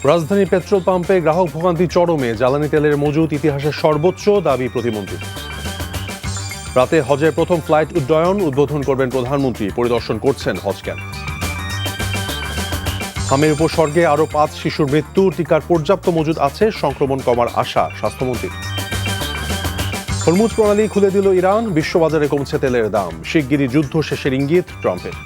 রাজধানী পেট্রোল পাম্পে গ্রাহক ভোগান্তি চরমে, জ্বালানি তেলের মজুত ইতিহাসের সর্বোচ্চ, দাবি প্রতিমন্ত্রী। রাতে হজের প্রথম ফ্লাইট উদ্বোধন করবেন প্রধানমন্ত্রী, পরিদর্শন করছেন হজ ক্যাম্প। হামের উপসর্গে আরও 5 শিশুর মৃত্যু, টিকার পর্যাপ্ত মজুদ আছে, সংক্রমণ কমার আশা স্বাস্থ্যমন্ত্রীর। হরমুজ প্রণালী খুলে দিল ইরান, বিশ্ববাজারে কমছে তেলের দাম, শিগগিরই যুদ্ধ শেষের ইঙ্গিত ট্রাম্পের।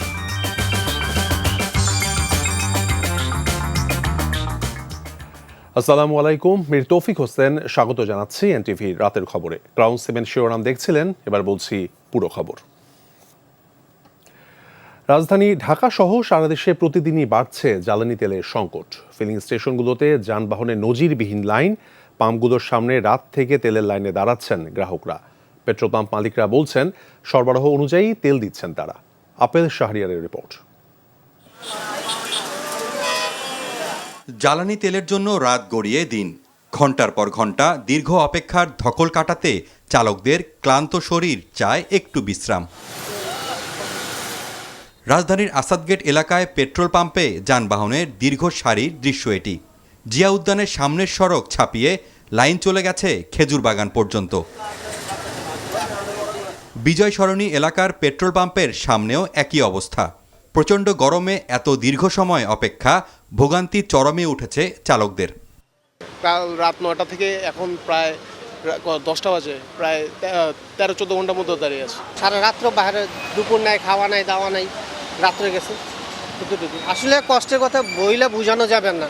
আসসালামু আলাইকুম, মীর তৌফিক হোসেন স্বাগত জানাচ্ছি এনটিভির রাতের খবরে। ক্রাউন 7 শিরোনাম দেখছিলেন, এবার বলছি পুরো খবর। রাজধানী ঢাকা সহ সারা দেশে প্রতিদিনই বাড়ছে জ্বালানি তেলের সংকট। ফিলিং স্টেশনগুলোতে যানবাহনের নজিরবিহীন লাইন, পাম্পগুলোর সামনে রাত থেকে তেলের লাইনে দাঁড়াচ্ছেন গ্রাহকরা। পেট্রোল পাম্প মালিকরা বলছেন সরবরাহ অনুযায়ী তেল দিচ্ছেন তারা। আপেল শাহরিয়ারের রিপোর্ট। জ্বালানি তেলের জন্য রাত গড়িয়ে দিন, ঘন্টার পর ঘন্টা দীর্ঘ অপেক্ষার ধকল কাটাতে চালকদের ক্লান্ত শরীর চায় একটু বিশ্রাম। রাজধানীর আসাদগেট এলাকায় পেট্রোল পাম্পে যানবাহনের দীর্ঘ সারির দৃশ্য এটি। জিয়া উদ্যানের সামনের সড়ক ছাপিয়ে লাইন চলে গেছে খেজুর বাগান পর্যন্ত। বিজয় সরণি এলাকার পেট্রোল পাম্পের সামনেও একই অবস্থা। প্রচণ্ড গরমে এত দীর্ঘ সময় অপেক্ষা ভোগান্তি চরমে উঠেছে চালকদের। কাল রাত 9টা থেকে এখন প্রায় 10টা বাজে, প্রায় 13-14 ঘন্টার মধ্যে দাঁড়িয়ে আছে। সারা রাত্র বাইরে, দুপুর নাই, খাওয়া নাই, দাওয়া নাই, রাত্রে গেছে। আসলে কষ্টের কথা বইলে বোঝানো যাবে না।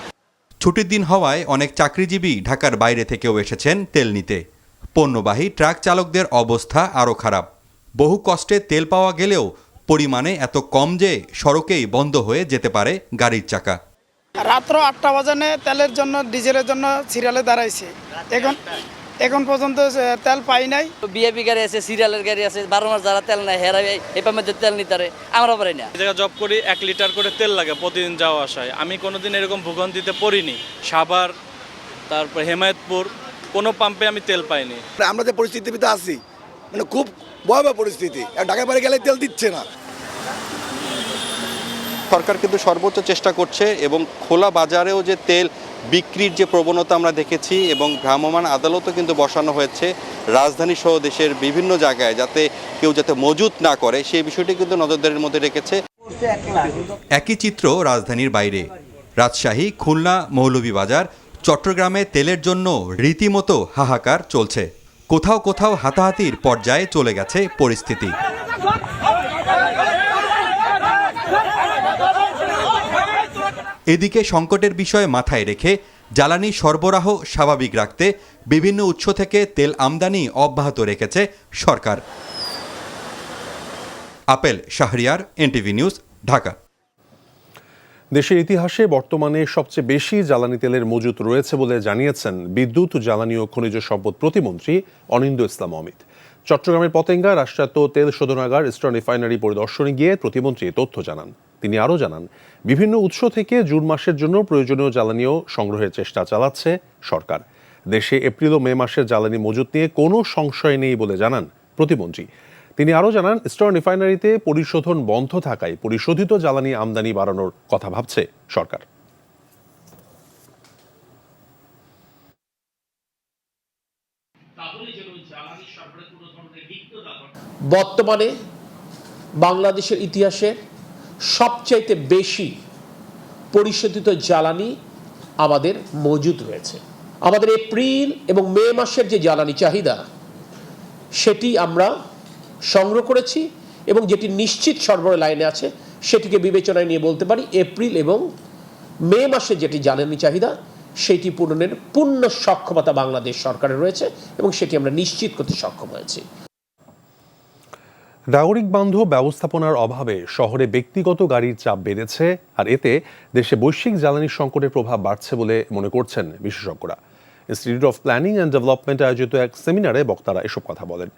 ছুটির দিন হওয়ায় অনেক চাকরিজীবী ঢাকার বাইরে থেকেও এসেছেন তেল নিতে। পণ্যবাহী ট্রাক চালকদের অবস্থা আরও খারাপ। বহু কষ্টে তেল পাওয়া গেলেও পরিমাণে এত কম যে সড়কেই বন্ধ হয়ে যেতে পারে গাড়ির চাকা। রাত্র 8টা বাজানে তেলের জন্য, ডিজেলের জন্য সিরিয়ালে দাঁড়াইছে। এখন পর্যন্ত তেল পাই নাই। বিএপি গাড়ি আছে, সিরিয়ালের গাড়ি আছে, 12 মাস যারা তেল নেয় হেরা এই পাম্পে তেল নিতে পারে, আমরা পারি না। জায়গা জব করি, 1 লিটার করে তেল লাগে প্রতিদিন যাওয়া আসায়। আমি কোনোদিন এরকম ভোগান্তিতে পড়িনি। সাভার, তারপর হেমায়তপুর, কোনো পাম্পে আমি তেল পাইনি। আমরা যে পরিস্থিতিতে আছি, মানে খুব ভয়াবহ পরিস্থিতি। ঢাকা বাইরে গেলে তেল দিচ্ছে না। সরকার কিন্তু সর্বোচ্চ চেষ্টা করছে এবং খোলা বাজারেও যে তেল বিক্রির যে প্রবণতা আমরা দেখেছি, এবং ভ্রাম্যমাণ আদালতও কিন্তু বসানো হয়েছে রাজধানী সহ দেশের বিভিন্ন জায়গায়, যাতে কেউ যাতে মজুত না করে সেই বিষয়টি কিন্তু নজরদারির মধ্যে রেখেছে। একই চিত্র রাজধানীর বাইরে। রাজশাহী, খুলনা, মৌলভীবাজার, চট্টগ্রামে তেলের জন্য রীতিমতো হাহাকার চলছে। কোথাও কোথাও হাতাহাতির পর্যায়ে চলে গেছে পরিস্থিতি। এদিকে সংকটের বিষয়ে মাথায় রেখে জ্বালানি সরবরাহ স্বাভাবিক রাখতে বিভিন্ন উৎস থেকে তেল আমদানি অব্যাহত রেখেছে সরকার। Apel Shahriar, NTV news, Dhaka. দেশের ইতিহাসে বর্তমানে সবচেয়ে বেশি জ্বালানি তেলের মজুত রয়েছে বলে জানিয়েছেন বিদ্যুৎ, জ্বালানি ও খনিজ সম্পদ প্রতিমন্ত্রী অনিন্দ্য ইসলাম অমিত। চট্টগ্রামের পতেঙ্গা রাষ্ট্রায়ত্ত তেল শোধনাগার ইস্টার্ন রিফাইনারি পরিদর্শনে গিয়ে প্রতিমন্ত্রী তথ্য জানান। তিনি আরও জানান, বিভিন্ন উৎস থেকে জুন মাসের জন্য প্রয়োজনীয় জ্বালানিও সংগ্রহের চেষ্টা চালাচ্ছে সরকার। দেশে এপ্রিল ও মে মাসের জ্বালানি মজুত নিয়ে কোনো সংশয় নেই বলে জানান প্রতিমন্ত্রী। তিনি আরও জানান, ইস্টার্ন রিফাইনারিতে পরিশোধন বন্ধ থাকায় পরিশোধিত জ্বালানি আমদানি বাড়ানোর কথা ভাবছে সরকার। বর্তমানে বাংলাদেশের ইতিহাসে সবচাইতে বেশি পরিশোধিত জ্বালানি আমাদের মজুদ রয়েছে। আমাদের এপ্রিল এবং মে মাসের যে জ্বালানি চাহিদা, সেটি আমরা সংগ্রহ করেছি এবং যেটি নিশ্চিত সরবরাহ লাইনে আছে সেটিকে বিবেচনায় নিয়ে বলতে পারি এপ্রিল এবং মে মাসে যেটি জ্বালানি চাহিদা সেটি পূরণের পূর্ণ সক্ষমতা বাংলাদেশ সরকারের রয়েছে এবং সেটি আমরা নিশ্চিত করতে সক্ষম হয়েছি। নাগরিক বান্ধব ব্যবস্থাপনার অভাবে শহরে ব্যক্তিগত গাড়ির চাপ বেড়েছে, আর এতে দেশে বৈশ্বিক জ্বালানি সংকটের প্রভাব বাড়ছে বলে মনে করছেন বিশেষজ্ঞরা। Institute of planning and development আয়োজিত এক সেমিনারে বক্তারা এসব কথা বলেন।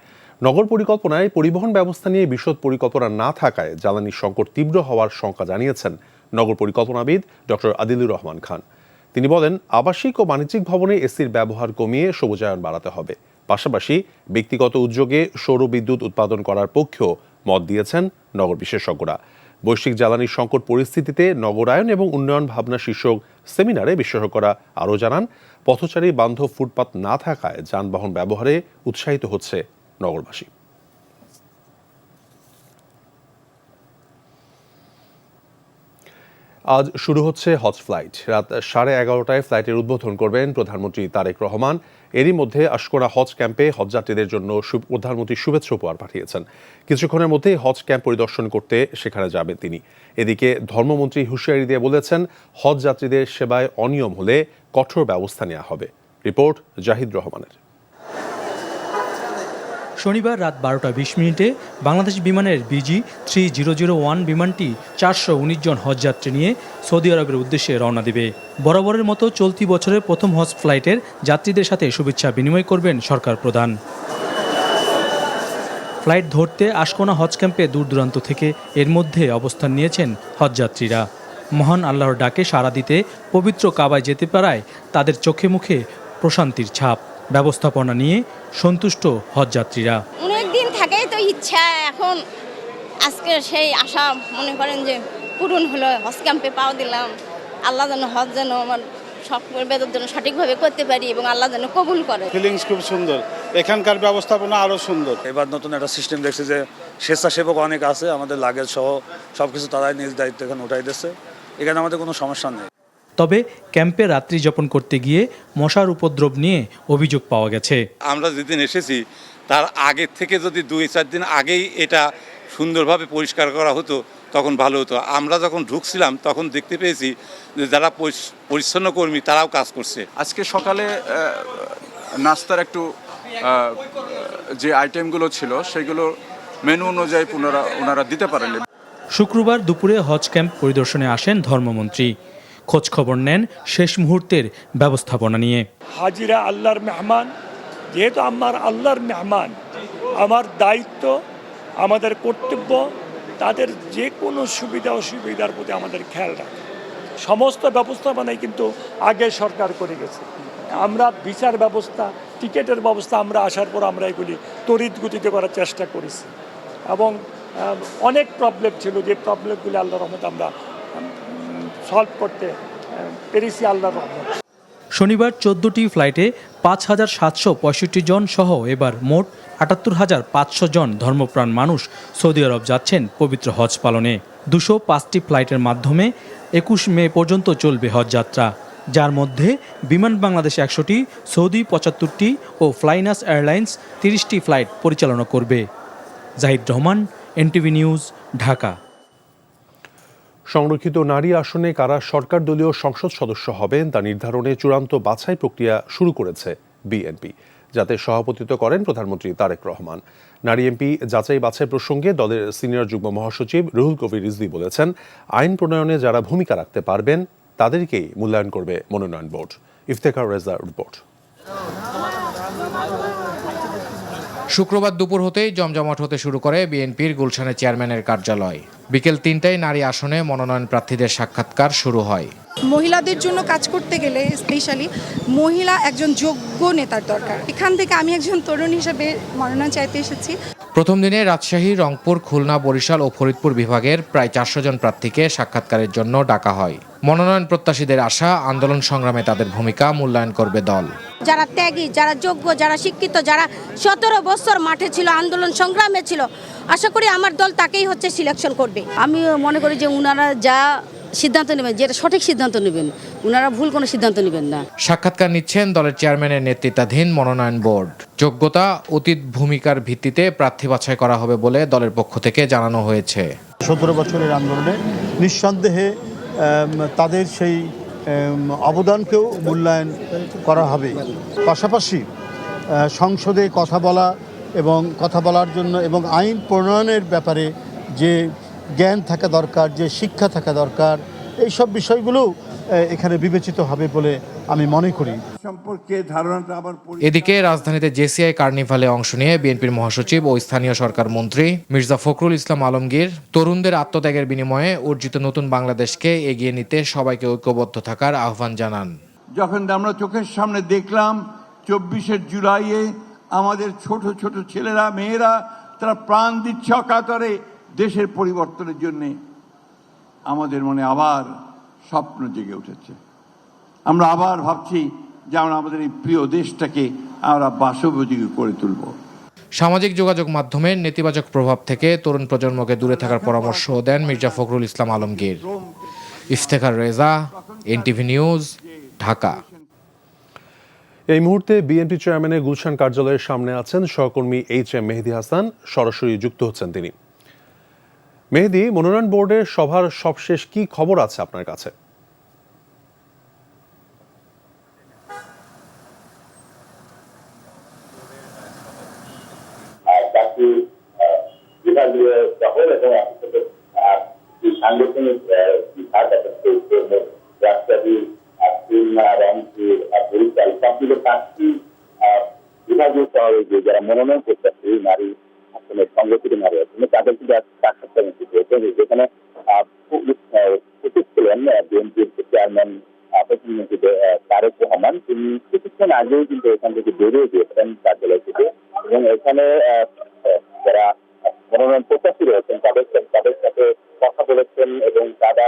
নগর পরিকল্পনায় পরিবহন ব্যবস্থা নিয়ে বিশদ পরিকল্পনা না থাকায় জ্বালানি সংকট তীব্র হওয়ার শঙ্কা জানিয়েছেন নগর পরিকল্পনাবিদ ডক্টর আদিলুর রহমান খান। তিনি বলেন, আবাসিক ও বাণিজ্যিক ভবনে এসির ব্যবহার কমিয়ে সবুজায়ন বাড়াতে হবে। পাশাপাশি ব্যক্তিগত উদ্যোগে সৌর বিদ্যুৎ উৎপাদন করার পক্ষেও মত দিয়েছেন নগর বিশেষজ্ঞরা। বৈশ্বিক জ্বালানি সংকট পরিস্থিতিতে নগরায়ন এবং উন্নয়ন ভাবনা শীর্ষক সেমিনারে বিশেষজ্ঞরা আরও জানান, পথচারী বান্ধব ফুটপাত না থাকায় যানবাহন ব্যবহারে উৎসাহিত হচ্ছে নগরবাসী। আজ শুরু হচ্ছে হজ ফ্লাইট। রাত 11:30টায় ফ্লাইটের উদ্বোধন করবেন প্রধানমন্ত্রী তারেক রহমান। এরই মধ্যে আশকোনা হজ ক্যাম্পে হজযাত্রীদের জন্য প্রধানমন্ত্রী শুভেচ্ছা উপহার পাঠিয়েছেন। কিছুক্ষণের মধ্যেই হজ ক্যাম্প পরিদর্শন করতে সেখানে যাবেন তিনি। এদিকে ধর্মমন্ত্রী হুঁশিয়ারি দিয়ে বলেছেন, হজ যাত্রীদের সেবায় অনিয়ম হলে কঠোর ব্যবস্থা নেওয়া হবে। রিপোর্ট জাহিদ রহমানের। শনিবার রাত 12:20 বাংলাদেশ বিমানের BG3001 বিমানটি 419 জন হজযাত্রী নিয়ে সৌদি আরবের উদ্দেশ্যে রওনা দেবে। বরাবরের মতো চলতি বছরের প্রথম হজ ফ্লাইটের যাত্রীদের সাথে শুভেচ্ছা বিনিময় করবেন সরকার প্রধান। ফ্লাইট ধরতে আশকোনা হজ ক্যাম্পে দূর দূরান্ত থেকে এর মধ্যে অবস্থান নিয়েছেন হজযাত্রীরা। মহান আল্লাহর ডাকে সাড়া দিতে পবিত্র কাবায় যেতে পারায় তাদের চোখে মুখে প্রশান্তির ছাপ। ব্যবস্থাপনা নিয়ে সন্তুষ্ট হজযাত্রীরা। অনেকদিন থেকেই তো ইচ্ছা, এখন আজকে সেই আশা মনে করেন যে পূরণ হলো। হজ ক্যাম্পে পাও দিলাম। আল্লাহ যেন হজ যেন আমার সব বেদর জন্য সঠিকভাবে করতে পারি এবং আল্লাহ যেন কবুল করে। ফিলিংস খুব সুন্দর, এখানকার ব্যবস্থাপনা আরও সুন্দর। এবার নতুন একটা সিস্টেম দেখছি যে স্বেচ্ছাসেবক অনেক আছে, আমাদের লাগেজ সহ সবকিছু তারাই নিজ দায়িত্ব এখানে উঠাই দিচ্ছে। এখানে আমাদের কোনো সমস্যা নেই। তবে ক্যাম্পে রাত্রি যাপন করতে গিয়ে মশার উপদ্রব নিয়ে অভিযোগ পাওয়া গেছে। আমরা যেদিন এসেছি তার আগের থেকে যদি 2-4 দিন আগেই এটা সুন্দরভাবে পরিষ্কার করা হতো তখন ভালো হতো। আমরা যখন ঢুকছিলাম তখন দেখতে পেয়েছি যে যারা পরিচ্ছন্ন কর্মী তারাও কাজ করছে। আজকে সকালে নাস্তার একটু যে আইটেমগুলো ছিল সেগুলো মেনু অনুযায়ী ওনারা দিতে পারেননি। শুক্রবার দুপুরে হজ ক্যাম্প পরিদর্শনে আসেন ধর্মমন্ত্রী। খোঁজ খবর নেন শেষ মুহূর্তের ব্যবস্থাপনা নিয়ে। হাজিরা আল্লাহর মেহমান, যেহেতু আমার আল্লাহর মেহমান, আমার দায়িত্ব, আমাদের কর্তব্য তাদের যে কোনো সুবিধা অসুবিধার প্রতি আমাদের খেয়াল রাখা। সমস্ত ব্যবস্থাপনাই কিন্তু আগে সরকার করে গেছে। আমরা বিচার ব্যবস্থা, টিকেটের ব্যবস্থা আমরা আসার পর আমরা এগুলি তড়িৎ গতিতে করার চেষ্টা করেছি এবং অনেক প্রবলেম ছিল, যে প্রবলেমগুলি আল্লাহর রহমতে আমরা সলভ করতে পেরেছি আল্লাহর রহমত। শনিবার 14টি ফ্লাইটে 5,765 জন সহ এবার মোট 78,500 জন ধর্মপ্রাণ মানুষ সৌদি আরব যাচ্ছেন পবিত্র হজ পালনে। 205টি ফ্লাইটের মাধ্যমে 21 মে পর্যন্ত চলবে হজ যাত্রা, যার মধ্যে বিমান বাংলাদেশ 100টি, সৌদি 75টি ও ফ্লাইনাস এয়ারলাইন্স 30টি ফ্লাইট পরিচালনা করবে। Zahid Rahman, NTV news, Dhaka. সংরক্ষিত নারী আসনে কারা সরকার দলীয় সংসদ সদস্য হবেন তা নির্ধারণে চূড়ান্ত বাছাই প্রক্রিয়া শুরু করেছে বিএনপি, যাতে সভাপতিত্ব করেন প্রধানমন্ত্রী তারেক রহমান। নারী এমপি যাচাই বাছাই প্রসঙ্গে দলের সিনিয়র যুগ্ম মহাসচিব রুহুল কবির রিজভী বলেছেন, আইন প্রণয়নে যারা ভূমিকা রাখতে পারবেন তাদেরকেই মূল্যায়ন করবে মনোনয়ন বোর্ড। ইফতেখার রেজা রিপোর্ট। শুক্রবার দুপুর হতেই জমজমাট হতে শুরু করে বিএনপির গুলশানের চেয়ারম্যানের কার্যালয়। বিকেল 3টায় নারী আসনে মনোনয়ন প্রার্থীদের সাক্ষাৎকার শুরু হয়। মহিলাদের জন্য কাজ করতে গেলে স্পেশালি মহিলা একজন যোগ্য নেতার দরকার। এখান থেকে আমি একজন তরুণ হিসেবে মনোনয়ন চাইতে এসেছি। প্রথম দিনে রাজশাহী, রংপুর, খুলনা, বরিশাল ও ফরিদপুর বিভাগের প্রায় 400 জন প্রার্থীকে সাক্ষাৎকারের জন্য ডাকা হয়। মনোনয়ন প্রত্যাশীদের আশা, আন্দোলন সংগ্রামে তাদের ভূমিকা মূল্যায়ন করবে দল। যারা ত্যাগী, যারা যোগ্য, যারা শিক্ষিত, যারা 17 বছর মাঠে ছিল, আন্দোলন সংগ্রামে ছিল, আশা করি আমার দল তাকেই সিলেকশন করবে। আমি মনে করি যে উনারা যা সিদ্ধান্ত নেবেন, যেটা সঠিক সিদ্ধান্ত নেবেন, উনারা ভুল কোনো সিদ্ধান্ত নেবেন না। সাক্ষাৎকার নিচ্ছেন দলের চেয়ারম্যানের নেতৃত্বাধীন মনোনয়ন বোর্ড। যোগ্যতা, অতীত ভূমিকার ভিত্তিতে প্রার্থী বাছাই করা হবে বলে দলের পক্ষ থেকে জানানো হয়েছে। 17 বছরের আন্দোলনে নিঃসন্দেহে তাদের সেই অবদানকেও মূল্যায়ন করা হবে। পাশাপাশি সংসদে কথা বলা এবং কথা বলার জন্য এবং আইন প্রণয়নের ব্যাপারে যে জ্ঞান থাকা দরকার, যে শিক্ষা থাকা দরকার, এইসব বিষয়গুলো এখানে বিবেচিত হবে বলে আমি মনে করি। এদিকে রাজধানীতে জেসিআই কার্নিভালে অংশ নিয়ে বিএনপির মহাসচিব ও স্থানীয় সরকার মন্ত্রী মির্জা ফখরুল ইসলাম আলমগীর তরুণদের আত্মত্যাগের বিনিময়ে অর্জিত নতুন বাংলাদেশকে এগিয়ে নিতে সবাইকে ঐক্যবদ্ধ থাকার আহ্বান জানান। যখন আমরা চোখের সামনে দেখলাম 24শে জুলাইয়ে আমাদের ছোট ছোট ছেলেরা, মেয়েরা তারা প্রাণ দিচ্ছে অকাতরে দেশের পরিবর্তনের জন্যে, আমাদের মনে আবার স্বপ্ন জেগে উঠেছে। আমরা আবার ভাবছি যে আমরা আমাদের এই প্রিয় দেশটাকে আমরা বাসোপযোগী করে তুলব। সামাজিক যোগাযোগ মাধ্যমের নেতিবাচক প্রভাব থেকে তরুণ প্রজন্মকে দূরে থাকার পরামর্শ দেন মির্জা ফখরুল ইসলাম আলমগীর। Iftekhar Reza, NTV news, Dhaka. এই মুহূর্তে বিএনপি চেয়ারম্যানের গুলশান কার্যালয়ের সামনে আছেন সহকর্মী এইচ.এম. মেহেদী হাসান, সরাসরি যুক্ত হচ্ছেন তিনি। মেহেদী, মনোনয়ন বোর্ডের সভার সবশেষ কি খবর আছে আপনার কাছে? বিভাগীয় শহর এবং সাংগঠনিক বিভাগ রাজশাহী, খুলনা, রংপুর, বরিশাল সবগুলো 5টি বিভাগীয় শহরে যে যারা মনোনয়ন করতেছে নারী আসনের সংগঠিত নারী আসনে তাদের কিন্তু সাক্ষাৎকার অনুষ্ঠিত হয়েছে, যেখানে উপস্থিত ছিলেন বিএনপির চেয়ারম্যান প্রধানমন্ত্রী তারেক রহমান। তিনি কিছুক্ষণ আগেও কিন্তু এখান থেকে বেরিয়ে গিয়েছেন কার্যালয় থেকে, এবং এখানে যারা মনোনয়ন প্রত্যাশী রয়েছেন তাদের সাথে কথা বলেছেন এবং তারা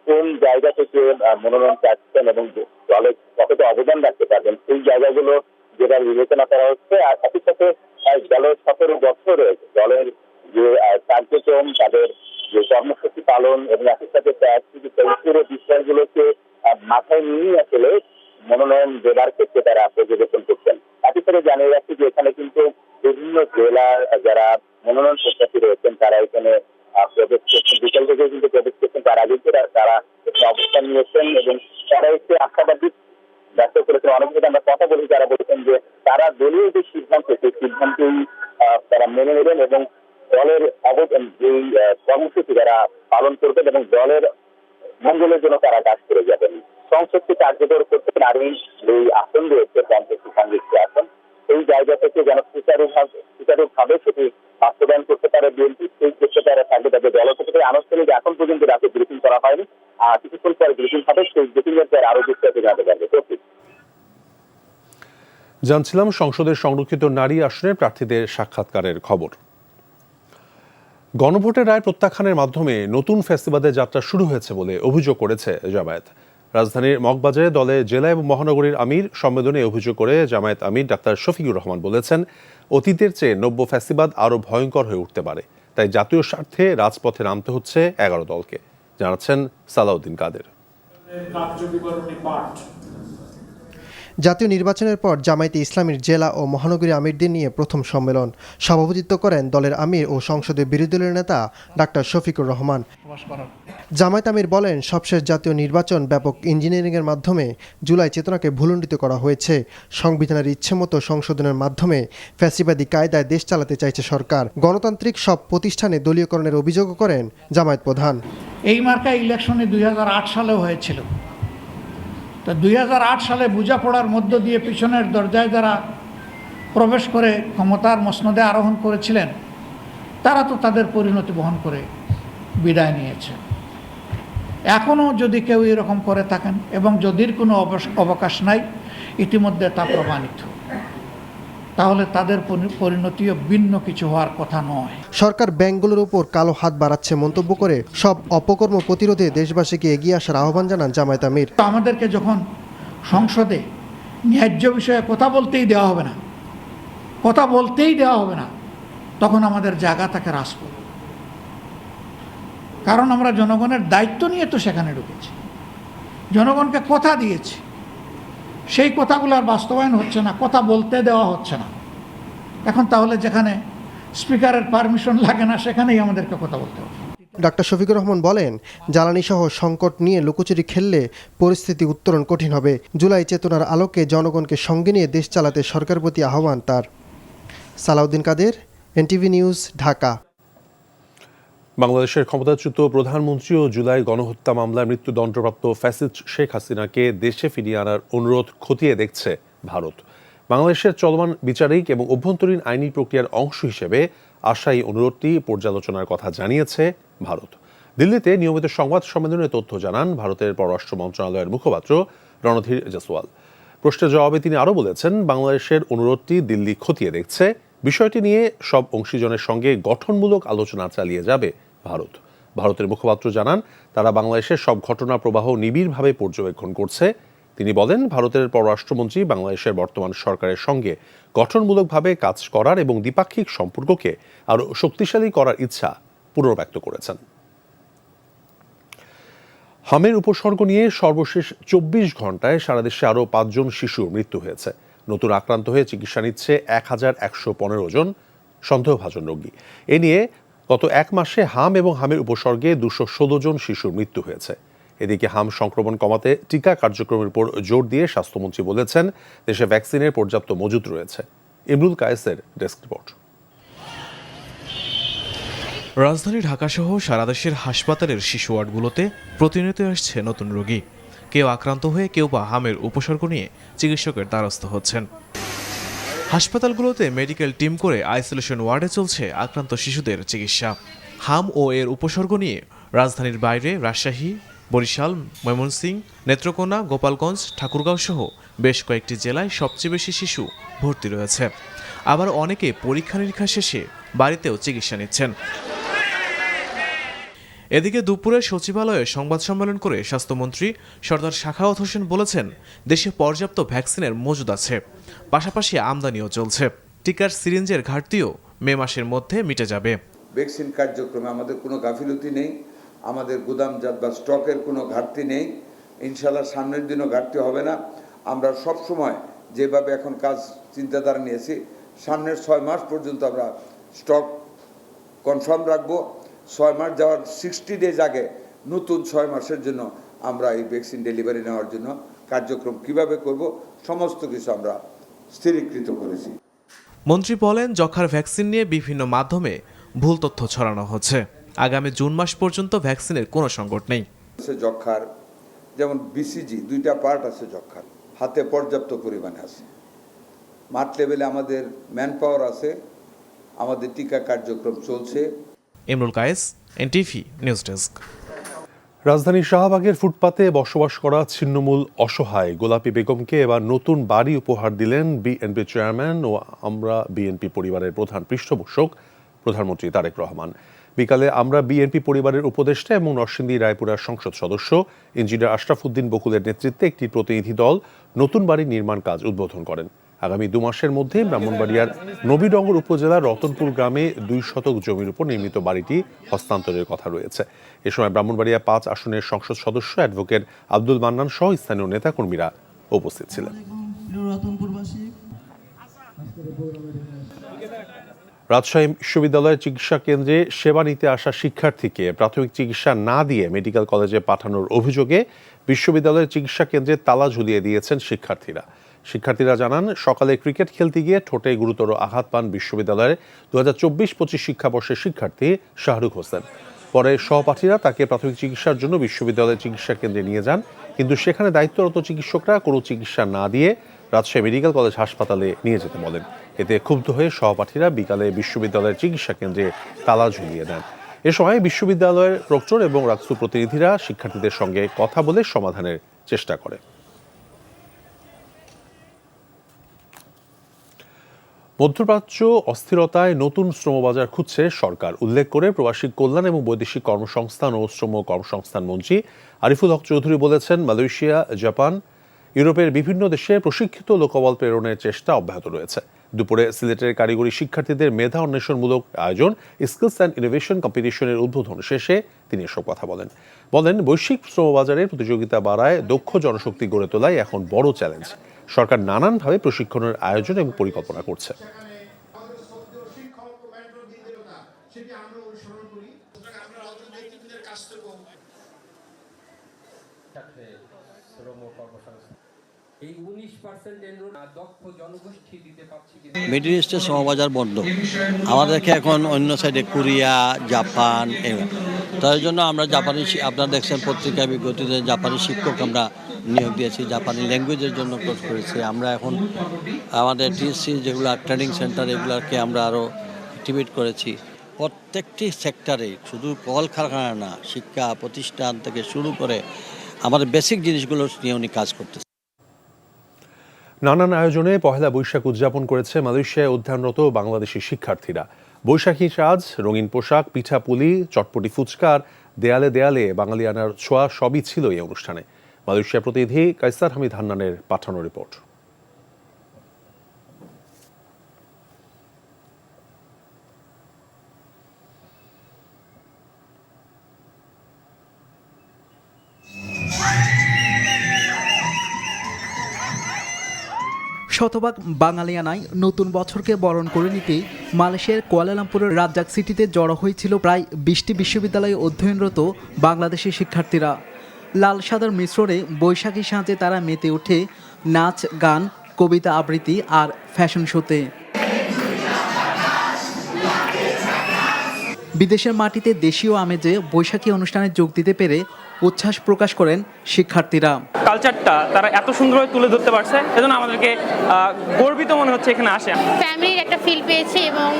কোন জায়গা থেকে মনোনয়ন চাচ্ছেন এবং দলে কতটা অবদান রাখতে পারবেন সেই জায়গাগুলো যেটা বিবেচনা করা হচ্ছে। আর সাথে সাথে দলের 17 বছর রয়েছে, দলের যে কার্যক্রম, তাদের যে কর্মসূচি পালন এবং একই সাথে পুরো বিষয়গুলোকে মাথায় নিয়ে আসলে মনোনয়ন দেওয়ার ক্ষেত্রে তারা পর্যবেক্ষণ করছেন। একই সাথে জানিয়ে রাখছি যে এখানে কিন্তু বিভিন্ন জেলার যারা মনোনয়ন প্রত্যাশী রয়েছেন তারা এখানে প্রবেশ করছেন, বিকেল থেকে কিন্তু প্রবেশ করছেন। তার আগে তারা অবস্থান নিয়েছেন এবং তারা একটি আশাবাদী ব্যক্ত করেছেন। অনেক ক্ষেত্রে আমরা কথা বলি, তারা বলেছেন যে তারা দলীয় যে সিদ্ধান্ত সেই সিদ্ধান্তই তারা মেনে নেবেন এবং দলের অবদান যেই কর্মসূচি তারা পালন করবেন এবং দলের মঙ্গলের জন্য তারা কাজ করে যাবেন। সংসদকে কার্যকর করতে নারী এই আসন রয়েছে 50টি সংরক্ষিত আসন, এই জায়গা থেকে যেন সুচারুভাবে সেটি বাস্তবায়ন করতে পারে বিএনপি, সেই ক্ষেত্রে তারা থাকবে। তাদের দল থেকে আনুষ্ঠানিক এখন পর্যন্ত রাতে ব্রিফিং করা হয়নি, কিছুক্ষণ পরে ব্রিফিং হবে, সেই ব্রিফিং এর পর আরো বিস্তারিত জানাতে পারবে। জানছিলাম সংসদের সংরক্ষিত নারী আসনের প্রার্থীদের সাক্ষাৎকারের খবর। গণভোটের রায় প্রত্যাখ্যানের মাধ্যমে নতুন ফ্যাসিবাদের যাত্রা শুরু হয়েছে বলে অভিযোগ করেছে জামায়াত। রাজধানীর মগবাজারে দলের জেলা এবং মহানগরীর আমির সম্মেলনে অভিযোগ করে জামায়াত আমির ডাক্তার শফিকুর রহমান বলেছেন, অতীতের চেয়ে নব্য ফ্যাসিবাদ আরও ভয়ঙ্কর হয়ে উঠতে পারে, তাই জাতীয় স্বার্থে রাজপথে নামতে হচ্ছে 11 দলকে। জানাচ্ছেন সালাউদ্দিন কাদের। জাতীয় নির্বাচনের পর জামায়াতে ইসলামীর জেলা ও মহানগরী আমিরদের নিয়ে প্রথম সম্মেলন সভাপতিত্ব করেন দলের আমির ও সংসদের বিরোধী দলের নেতা ডাক্তার শফিকুর রহমান। জামায়াত আমির বলেন, সবশেষ জাতীয় নির্বাচন ব্যাপক ইঞ্জিনিয়ারিংয়ের মাধ্যমে জুলাই চেতনাকে ভুলুণ্ঠিত করা হয়েছে। সংবিধানের ইচ্ছেমতো সংশোধনের মাধ্যমে ফ্যাসিবাদী কায়দায় দেশ চালাতে চাইছে সরকার। গণতান্ত্রিক সব প্রতিষ্ঠানে দলীয়করণের অভিযোগ করেন জামায়াত প্রধান। এই মার্কা ইলেকশনে 2008 সালেও হয়েছিল। তো 2008 সালে বোঝাপড়ার মধ্য দিয়ে পিছনের দরজায় যারা প্রবেশ করে ক্ষমতার মসনদে আরোহণ করেছিলেন তারা তো তাদের পরিণতি বহন করে বিদায় নিয়েছে। এখনও যদি কেউ এরকম করে থাকেন এবং যদির কোনো অবকাশ নাই, ইতিমধ্যে তা প্রমাণিত, তাহলে তাদের পরিণতিও ভিন্ন কিছু হওয়ার কথা নয়। সরকার ব্যাংকগুলোর উপর কালো হাত বাড়াচ্ছে মন্তব্য করে সব অপকর্ম প্রতিরোধে দেশবাসীকে এগিয়ে আসার আহ্বান জানান জামায়াত আমির। আমাদেরকে যখন সংসদে ন্যায্য বিষয়ে কথা বলতেই দেওয়া হবে না, তখন আমাদের জায়গা থাকে রাজপথ। কারণ আমরা জনগণের দায়িত্ব নিয়ে তো সেখানে ঢুকেছি, জনগণকে কথা দিয়েছি, সেই কথাগুলোর বাস্তবায়ন হচ্ছে না, কথা বলতে দেওয়া হচ্ছে না। এখন তাহলে যেখানে স্পিকারের পারমিশন লাগে না সেখানেই আমাদেরকে কথা বলতে হবে। ডাক্তার শফিকুর রহমান বলেন, জ্বালানি সহ সংকট নিয়ে লুকোচুরি খেললে পরিস্থিতি উত্তরণ কঠিন হবে। জুলাই চেতনার আলোকে জনগণকে সঙ্গে নিয়ে দেশ চালাতে সরকারের প্রতি আহ্বান তার। সালাউদ্দিন কাদের, এনটিভি নিউজ, ঢাকা। বাংলাদেশের ক্ষমতাচ্যুত প্রধানমন্ত্রী ও জুলাই গণহত্যা মামলায় মৃত্যুদণ্ডপ্রাপ্ত ফ্যাসিস্ট শেখ হাসিনাকে দেশে ফিরিয়ে আনার অনুরোধ খতিয়ে দেখছে ভারত। বাংলাদেশের চলমান বিচারিক এবং অভ্যন্তরীণ আইনি প্রক্রিয়ার অংশ হিসেবে আশাই অনুরোধটি পর্যালোচনার কথা জানিয়েছে ভারত। দিল্লিতে নিয়মিত সংবাদ সম্মেলনে তথ্য জানান ভারতের পররাষ্ট্র মন্ত্রণালয়ের মুখপাত্র রণধীর জয়সওয়াল। প্রশ্নের জবাবে তিনি আরও বলেছেন, বাংলাদেশের অনুরোধটি দিল্লি খতিয়ে দেখছে, বিষয়টি নিয়ে সব অংশীজনের সঙ্গে গঠনমূলক আলোচনা চালিয়ে যাবে ভারত। ভারতের মুখপাত্র জানান, তারা বাংলাদেশের সব ঘটনা প্রবাহ নিবিড়ভাবে পর্যবেক্ষণ করছে। তিনি বলেন, ভারতের পররাষ্ট্রমন্ত্রী বাংলাদেশের বর্তমান সরকারের সঙ্গে গঠনমূলকভাবে কাজ করার এবং দ্বিপাক্ষিক সম্পর্ককে আরও শক্তিশালী করার ইচ্ছা পুনর্ব্যক্ত করেছেন। হামের উপসর্গ নিয়ে সর্বশেষ 24 ঘন্টায় সারা দেশে আরও 5 জন শিশুর মৃত্যু হয়েছে। নতুন আক্রান্ত হয়ে চিকিৎসা নিচ্ছে 1115 জন সন্দেহভাজন রোগী। এ নিয়ে গত এক মাসে হাম এবং হামের উপসর্গে 216 জন শিশুর মৃত্যু হয়েছে। এদিকে হাম সংক্রমণ কমাতে টিকা কার্যক্রমের উপর জোর দিয়ে স্বাস্থ্যমন্ত্রী বলেছেন, দেশে ভ্যাকসিনের পর্যাপ্ত মজুত রয়েছে। ইমরুল কায়েসের ডেস্ক রিপোর্ট। রাজধানী ঢাকাসহ সারা দেশের হাসপাতালের শিশু ওয়ার্ডগুলোতে প্রতিনিয়ত আসছে নতুন রোগী। কেউ আক্রান্ত হয়ে কেউ বা হামের উপসর্গ নিয়ে চিকিৎসকের দ্বারস্থ হচ্ছেন। হাসপাতালগুলোতে মেডিকেল টিম করে আইসোলেশন ওয়ার্ডে চলছে আক্রান্ত শিশুদের চিকিৎসা। হাম ও এর উপসর্গ নিয়ে রাজধানীর বাইরে রাজশাহী, বরিশাল, ময়মনসিংহ, নেত্রকোনা, গোপালগঞ্জ, ঠাকুরগাঁও সহ বেশ কয়েকটি জেলায় সবচেয়ে বেশি শিশু ভর্তি রয়েছে। আবার অনেকে পরীক্ষা নিরীক্ষা শেষে বাড়িতেও চিকিৎসা নিচ্ছেন। এদিকে দুপুরে সচিবালয়ে সংবাদ সম্মেলন করে স্বাস্থ্যমন্ত্রী সরদার সাখাওয়াত হোসেন বলেছেন, দেশে পর্যাপ্ত ভ্যাকসিনের মজুদ আছে, পাশাপাশি আমদানিও চলছে। টিকার সিরিঞ্জের ঘাটতিও মে মাসের মধ্যে মিটে যাবে। ভ্যাকসিন কার্যক্রমে আমাদের কোনো গাফিলতি নেই, আমাদের গুদামজাত বা স্টকের কোনো ঘাটতি নেই। ইনশাআল্লাহ সামনের দিনও ঘাটতি হবে না। আমরা সব সময় যেভাবে এখন কাজ চিন্তাধারা নিয়েছি, সামনের 6 মাস পর্যন্ত আমরা স্টক কনফার্ম রাখবো। 6 মাস যাওয়ার 60 ডেজ আগে নতুন 6 মাসের জন্য আমরা এই ভ্যাকসিন ডেলিভারি নেওয়ার জন্য কার্যক্রম কিভাবে করব সমস্ত কিছু আমরা স্থিরীকৃত করেছি। মন্ত্রী বলেন, যক্ষ্মার ভ্যাকসিন নিয়ে বিভিন্ন মাধ্যমে ভুল তথ্য ছড়ানো হচ্ছে। আগামী জুন মাস পর্যন্ত ভ্যাকসিনের কোনো সংকট নেই। যক্ষ্মার যেমন বিসিজি 2টা পার্ট আছে, যক্ষ্মার হাতে পর্যাপ্ত পরিমাণে আছে, মাঠ লেভেলে আমাদের ম্যান পাওয়ার আছে, আমাদের টিকা কার্যক্রম চলছে। Imrul Kayes, NTV news desk. রাজধানীর শাহবাগের ফুটপাতে বসবাস করা ছিন্নমূল অসহায় গোলাপী বেগমকে এবার নতুন বাড়ি উপহার দিলেন বিএনপি চেয়ারম্যান ও আমরা বিএনপি পরিবারের প্রধান পৃষ্ঠপোষক প্রধানমন্ত্রী তারেক রহমান। বিকালে আমরা বিএনপি পরিবারের উপদেষ্টা এবং নরসিংদী রায়পুরার সংসদ সদস্য ইঞ্জিনিয়ার আশরাফ উদ্দিন বকুলের নেতৃত্বে একটি প্রতিনিধি দল নতুন বাড়ির নির্মাণ কাজ উদ্বোধন করেন। আগামী 2 মাসের মধ্যে ব্রাহ্মণবাড়িয়ার নবীনগর উপজেলার রতনপুর গ্রামে 2 শতক জমির উপর নির্মিত বাড়িটি হস্তান্তরের কথা রয়েছে। এ সময় ব্রাহ্মণবাড়িয়া 5 আসনের সংসদ সদস্য অ্যাডভোকেট আব্দুল মান্নান সহ স্থানীয় নেতাকর্মীরা উপস্থিত ছিলেন। রাজশাহী বিশ্ববিদ্যালয়ের চিকিৎসা কেন্দ্রে সেবা নিতে আসা শিক্ষার্থীকে প্রাথমিক চিকিৎসা না দিয়ে মেডিকেল কলেজে পাঠানোর অভিযোগে বিশ্ববিদ্যালয়ের চিকিৎসা কেন্দ্রে তালা ঝুলিয়ে দিয়েছেন শিক্ষার্থীরা জানান, সকালে ক্রিকেট খেলতে গিয়ে ঠোঁটে গুরুতর আঘাত পান বিশ্ববিদ্যালয়ের 2024-25 শিক্ষাবর্ষের শিক্ষার্থী শাহরুখ হোসেন। পরে সহপাঠীরা তাকে প্রাথমিক চিকিৎসার জন্য বিশ্ববিদ্যালয়ের চিকিৎসা কেন্দ্রে নিয়ে যান, কিন্তু সেখানে দায়িত্বরত চিকিৎসকরা কোনো চিকিৎসা না দিয়ে রাজশাহী মেডিকেল কলেজ হাসপাতালে নিয়ে যেতে বলেন। এতে ক্ষুব্ধ হয়ে সহপাঠীরা বিকালে বিশ্ববিদ্যালয়ের চিকিৎসা কেন্দ্রে তালা ঝুলিয়ে দেন। এ সময় বিশ্ববিদ্যালয়ের প্রক্টর এবং রাকসু প্রতিনিধিরা শিক্ষার্থীদের সঙ্গে কথা বলে সমাধানের চেষ্টা করে। মধ্যপ্রাচ্য অস্থিরতায় নতুন শ্রমবাজার খুঁজছে সরকার উল্লেখ করে প্রবাসী কল্যাণ এবং বৈদেশিক কর্মসংস্থান ও শ্রম কর্মসংস্থান মন্ত্রী আরিফুল হক চৌধুরী বলেছেন, মালয়েশিয়া, জাপান, ইউরোপের বিভিন্ন দেশে প্রশিক্ষিত লোকবল প্রেরণের চেষ্টা অব্যাহত রয়েছে। দুপুরে সিলেটের কারিগরি শিক্ষার্থীদের মেধা অন্বেষণমূলক আয়োজন স্কিলস অ্যান্ড ইনোভেশন কম্পিটিশনের উদ্বোধন শেষে তিনি এসব কথা বলেন। বৈশ্বিক শ্রমবাজারে প্রতিযোগিতা বাড়ায় দক্ষ জনশক্তি গড়ে তোলাই এখন বড় চ্যালেঞ্জ। সরকার নানানভাবে প্রশিক্ষণের আয়োজন এবং পরিকল্পনা করছে। মিডল ইস্টের শ্রমবাজার বন্ধ, আমাদেরকে এখন অন্য সাইডে কোরিয়া, জাপান, তার জন্য আমরা জাপানি, আপনারা দেখছেন পত্রিকায় বিজ্ঞপ্তিতে জাপানি শিক্ষক আমরা নিয়োগ দিয়েছি, জাপানি ল্যাঙ্গুয়েজের জন্য কোর্স করেছি। আমরা এখন আমাদের টিএসসি যেগুলো ট্রেনিং সেন্টার এগুলোকে আমরা আরও অ্যাক্টিভেট করেছি। প্রত্যেকটি সেক্টরে, শুধু কলকারখানা না, শিক্ষা প্রতিষ্ঠান থেকে শুরু করে আমাদের বেসিক জিনিসগুলো নিয়ে উনি কাজ করতেছে। নানান আয়োজনে পহেলা বৈশাখ উদযাপন করেছে মালয়েশিয়ায় অধ্যয়নরত বাংলাদেশি শিক্ষার্থীরা। বৈশাখী সাজ, রঙিন পোশাক, পিঠাপুলি, চটপটি ফুচকার দেয়ালে দেয়ালে বাঙালিয়ানার ছোঁয়া সবই ছিল এই অনুষ্ঠানে। মালয়েশিয়া প্রতিনিধি কাইসার হামিদ হান্নানের পাঠানো রিপোর্ট। শতভাগ বাঙালিয়ানায় নতুন বছরকে বরণ করে নিতেই মালয়েশিয়ার কুয়ালালামপুরের রাজ্জাক সিটিতে জড়ো হয়েছিল প্রায় 20টি বিশ্ববিদ্যালয়ে অধ্যয়নরত বাংলাদেশি শিক্ষার্থীরা। লাল সাদার মিশ্রণে বৈশাখী সাঁজে তারা মেতে ওঠে নাচ, গান, কবিতা আবৃত্তি আর ফ্যাশন শোতে। বিদেশের মাটিতে দেশীয় আমেজে বৈশাখী অনুষ্ঠানে যোগ দিতে পেরে উচ্ছ্বাস প্রকাশ করেন শিক্ষার্থীরা। কালচারটা তারা এত সুন্দরভাবে তুলে ধরতে পারছে, এজন্য আমাদেরকে গর্বিত মনে হচ্ছে এখানে আসে। ফ্যামিলির একটা ফিল পেয়েছি এবং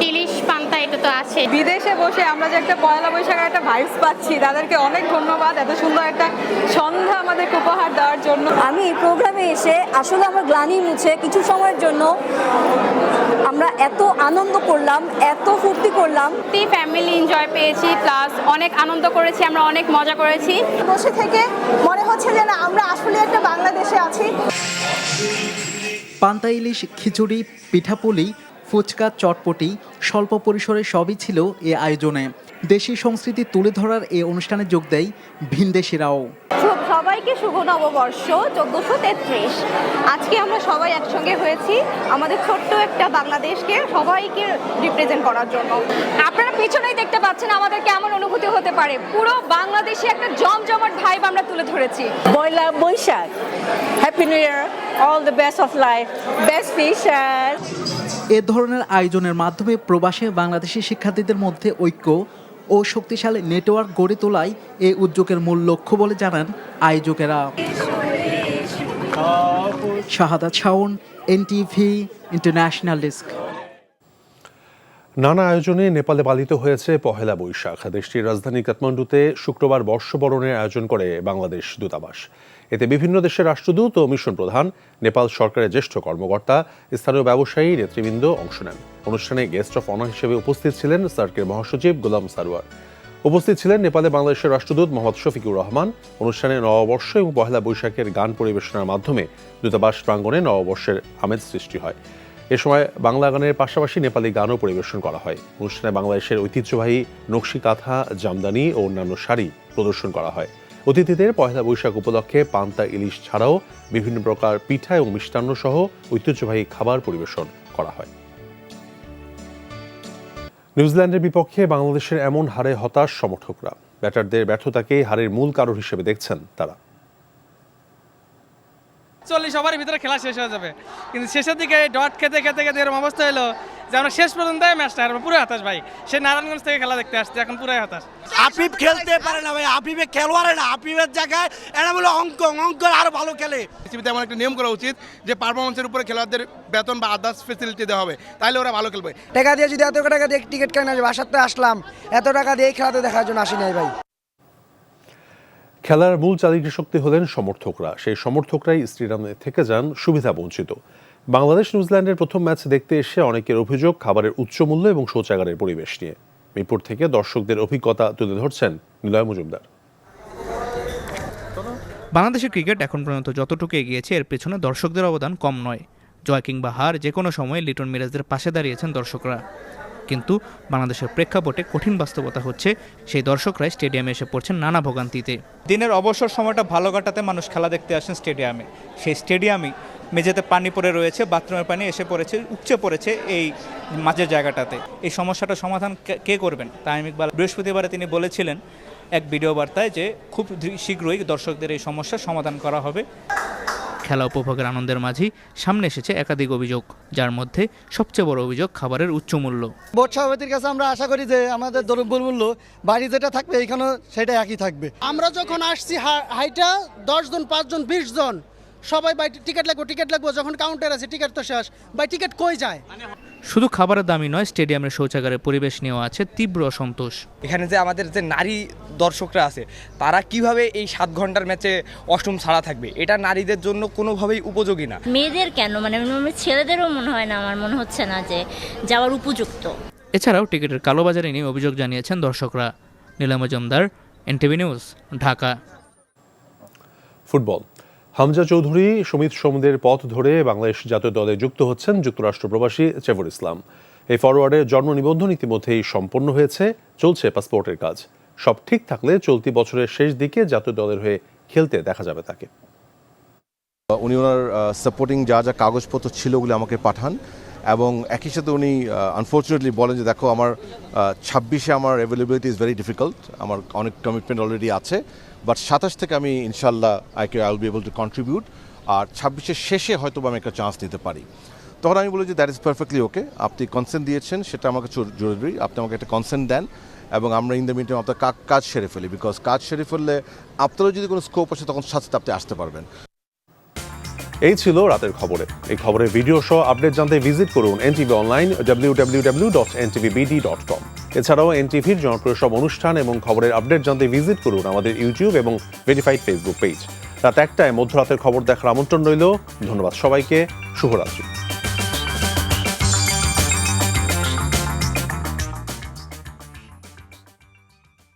ইলিশ পান্তা এটা তো আছে। বিদেশে বসে আমরা যে একটা পয়লা বৈশাখের একটা ভাইবস পাচ্ছি, তাদেরকে অনেক ধন্যবাদ এত সুন্দর একটা সন্ধ্যা আমাদেরকে উপহার দেওয়ার জন্য। আমি এই প্রোগ্রামে এসে আসলে আমার গ্লানি মুছে কিছু সময়ের জন্য আমরা এত আনন্দ করলাম, এত ফুর্তি করলাম। ফ্যামিলি এনজয় পেয়েছি, প্লাস অনেক আনন্দ করেছি, আমরা অনেক মজা করেছি। বসে থেকে মনে হচ্ছে যে না আমরা আসলে একটা বাংলাদেশে আছি। পান্তা ইলিশ, খিচুড়ি, পিঠাপুলি, ফুচকা, চটপটি স্বল্প পরিসরে সবই ছিল এ আয়োজনে। দেশি সংস্কৃতি তুলে ধরার এই অনুষ্ঠানে যোগ দেয় ভিনদেশিরাও। সবাইকে শুভ নববর্ষ 1433। আজকে আমরা সবাই একসঙ্গে হয়েছি আমাদের ছোট্ট একটা বাংলাদেশকে সবাইকে রিপ্রেজেন্ট করার জন্য। আপনারা পিছনেই দেখতে পাচ্ছেন আমাদের কেমন অনুভূতি হতে পারে। পুরো বাংলাদেশে একটা জমজমাট ভাইব আমরা তুলে ধরেছি। Pohela Boishakh, happy new year, all the best of life, best fisher. এ ধরনের আয়োজনের মাধ্যমে প্রবাসী বাংলাদেশি শিক্ষার্থীদের মধ্যে ঐক্য ও শক্তিশালী নেটওয়ার্ক গড়ে তোলাই এ উদ্যোগের মূল লক্ষ্য বলে জানান আয়োজকেরা। শাহাদাত শাওন, এনটিভি ইন্টারন্যাশনাল ডেস্ক। নানা আয়োজনে নেপালে পালিত হয়েছে পহেলা বৈশাখ। দেশটির রাজধানী কাঠমান্ডুতে শুক্রবার বর্ষবরণের আয়োজন করে বাংলাদেশ দূতাবাস। এতে বিভিন্ন দেশের রাষ্ট্রদূত ও মিশন প্রধান, নেপাল সরকারের জ্যেষ্ঠ কর্মকর্তা, স্থানীয় ব্যবসায়ী, নেতৃবৃন্দ অংশ নেন। অনুষ্ঠানে গেস্ট অফ অনার হিসেবে উপস্থিত ছিলেন সার্কের মহাসচিব গোলাম সারোয়ার। উপস্থিত ছিলেন নেপালে বাংলাদেশের রাষ্ট্রদূত মোহাম্মদ শফিকুর রহমান। অনুষ্ঠানে নববর্ষ এবং পহেলা বৈশাখের গান পরিবেশনার মাধ্যমে দূতাবাস প্রাঙ্গণে নববর্ষের আমেজ সৃষ্টি হয়। এ সময় বাংলা গানের পাশাপাশি নেপালি গানও পরিবেশন করা হয়। অনুষ্ঠানে বাংলাদেশের ঐতিহ্যবাহী নকশি কাঁথা, জামদানি ও অন্যান্য শাড়ি প্রদর্শন করা হয়। অতিথিদের পহেলা বৈশাখ উপলক্ষে পান্তা ইলিশ ছাড়াও বিভিন্ন প্রকার পিঠা এবং মিষ্টান্ন সহ ঐতিহ্যবাহী খাবার পরিবেশন করা হয়। নিউজিল্যান্ডের বিপক্ষে বাংলাদেশের এমন হারে হতাশ সমর্থকরা। ব্যাটারদের ব্যর্থতাকে হারের মূল কারণ হিসেবে দেখছেন তারা। 40 ওভারের ভিতরে খেলা শেষ হয়ে যাবে, কিন্তু শেষের দিকে ডট খেতে খেতে খেতে এরকম অবস্থা হলো যে আমরা শেষ পর্যন্ত ম্যাচটা হারবো। পুরো হতাশ ভাই। সে নারায়ণগঞ্জ থেকে খেলা দেখতে আসছে, এখন পুরো হতাশ। আফিফ খেলতে পারে না ভাই, আফিফে খেলোয়াড় না। আফিফের জায়গায় এরা বলে অঙ্ক আরো ভালো খেলে। এমন একটা নিয়ম করা উচিত যে পারফরমেন্সের উপরে খেলোয়াড়দের বেতন বা আদার্স ফেসিলিটি দেওয়া হবে, তাহলে ওরা ভালো খেলবে। টাকা দিয়ে যদি এত টাকা দিয়ে টিকিট কেনা যাবে, বাসাতে আসলাম এত টাকা দিয়ে খেলাতে দেখার জন্য আসি নাই ভাই। খেলার মূল চালিকা শক্তি হলেন সমর্থকরা। সেই সমর্থকরাই স্টেডিয়ামে থেকে যান সুবিধা বঞ্চিত। বাংলাদেশ নিউজিল্যান্ডের প্রথম ম্যাচ দেখতে এসে অনেকের অভিযোগ খাবারের উচ্চ মূল্য এবং শৌচাগারের পরিবেশ নিয়ে। মিরপুর থেকে দর্শকদের অভিজ্ঞতা তুলে ধরছেন নিলয় মজুমদার। বাংলাদেশের ক্রিকেট এখন পর্যন্ত যতটুকু এগিয়েছে এর পেছনে দর্শকদের অবদান কম নয়। জয় কিংবা হার যে কোনো সময় লিটন মিরাজদের পাশে দাঁড়িয়েছেন দর্শকরা। কিন্তু বাংলাদেশের প্রেক্ষাপটে কঠিন বাস্তবতা হচ্ছে সেই দর্শকরাই স্টেডিয়ামে এসে পড়ছেন নানা ভোগান্তিতে। দিনের অবসর সময়টা ভালো কাটাতে মানুষ খেলা দেখতে আসেন স্টেডিয়ামে। সেই স্টেডিয়ামই মেঝেতে পানি পড়ে রয়েছে, বাথরুমের পানি এসে পড়েছে, উপচে পড়েছে এই মাঝের জায়গাটাতে। এই সমস্যাটা সমাধান কে করবেন? তামিম ইকবাল বৃহস্পতিবারে তিনি বলেছিলেন এক ভিডিও বার্তায় যে খুব শীঘ্রই দর্শকদের এই সমস্যার সমাধান করা হবে। খেলা উপভোগের আনন্দের মাঝেই সামনে এসেছে একাধিক অভিযোগ, যার মধ্যে সবচেয়ে বড় অভিযোগ খাবারের উচ্চ মূল্য। বোর্ড সভাপতির কাছে আমরা আশা করি যে আমাদের দ্রব্যমূল্য বাড়ি যেটা থাকবে এখানেও সেটা একই থাকবে। আমরা যখন আসছি হাইটা 10 জন 5 জন 20 জন সবাই বাই টিকিট লাগবো, যখন কাউন্টার আছে টিকিট তো শেষ, বাই টিকিট কই যায়? শুধু খাবারের দামই নয়, স্টেডিয়ামের শৌচাগারের পরিবেশ নিয়েও আছে তীব্র অসন্তোষ। এখানে যে আমাদের যে নারী দর্শকরা আছে তারা কিভাবে এই 7 ঘন্টার ম্যাচে অষ্টম ছাড়া থাকবে, এটা নারীদের জন্য কোনোভাবেই উপযোগী না। মেয়েদের কেন, মানে ছেলেদেরও মনে হয় না, আমার মনে হচ্ছে না যে যাওয়ার উপযুক্ত। এছাড়াও টিকিটের কালোবাজারি নিয়ে অভিযোগ জানিয়েছেন দর্শকরা। Niloy Majumder, NTV news, Dhaka. Football. Hamza Chowdhury, Samit সোমদের পথ ধরে বাংলাদেশ জাতীয় দলে যুক্ত হচ্ছেন যুক্তরাষ্ট্র প্রবাসী চেফুর ইসলাম। এই ফরওয়ার্ডের জন্ম নিবন্ধন ইতিমধ্যেই সম্পন্ন হয়েছে, চলছে পাসপোর্টের কাজ। সব ঠিক থাকলে চলতি বছরের শেষ দিকে জাতীয় দলের হয়ে খেলতে দেখা যাবে তাকে। উনি ওনার সাপোর্টিং যা যা কাগজপত্র ছিল ওগুলো আমাকে পাঠান, এবং একই সাথে উনি আনফর্চুনেটলি বলেন যে দেখো আমার 26-এ আমার অ্যাভেলেবিলিটি ইজ ভেরি ডিফিকাল্ট, আমার অনেক কমিটমেন্ট অলরেডি আছে, বাট 27 থেকে আমি ইনশাল্লাহ I will be able to contribute, আর 26-এর শেষে হয়তো আমি একটা চান্স নিতে পারি। তখন আমি বলি যে দ্যাট ইজ পারফেক্টলি ওকে, আপনি কনসেন্ট দিয়েছেন সেটা আমাকে জরুরি, আপনি আমাকে একটা কনসেন্ট দেন এবং আমরা ইন দ্য মিন টাইম আপনার কাজ সেরে ফেলি, বিকজ কাজ সেরে ফেললে আপনারও যদি কোনো স্কোপ আসে তখন সাথে আপনি আসতে পারবেন। এই ছিল রাতের খবরে। এই খবরের ভিডিও সহ আপডেট জানতে ভিজিট করুন এনটিভি অনলাইন www.ntvbd.com। এছাড়াও এনটিভির জনপ্রিয় সব অনুষ্ঠান এবং খবরের আপডেট জানতে ভিজিট করুন আমাদের ইউটিউব এবং ভেরিফাইড ফেসবুক পেজ। রাত 1টায় মধ্যরাতের খবর দেখার আমন্ত্রণ রইল। ধন্যবাদ সবাইকে, শুভরাত্রি।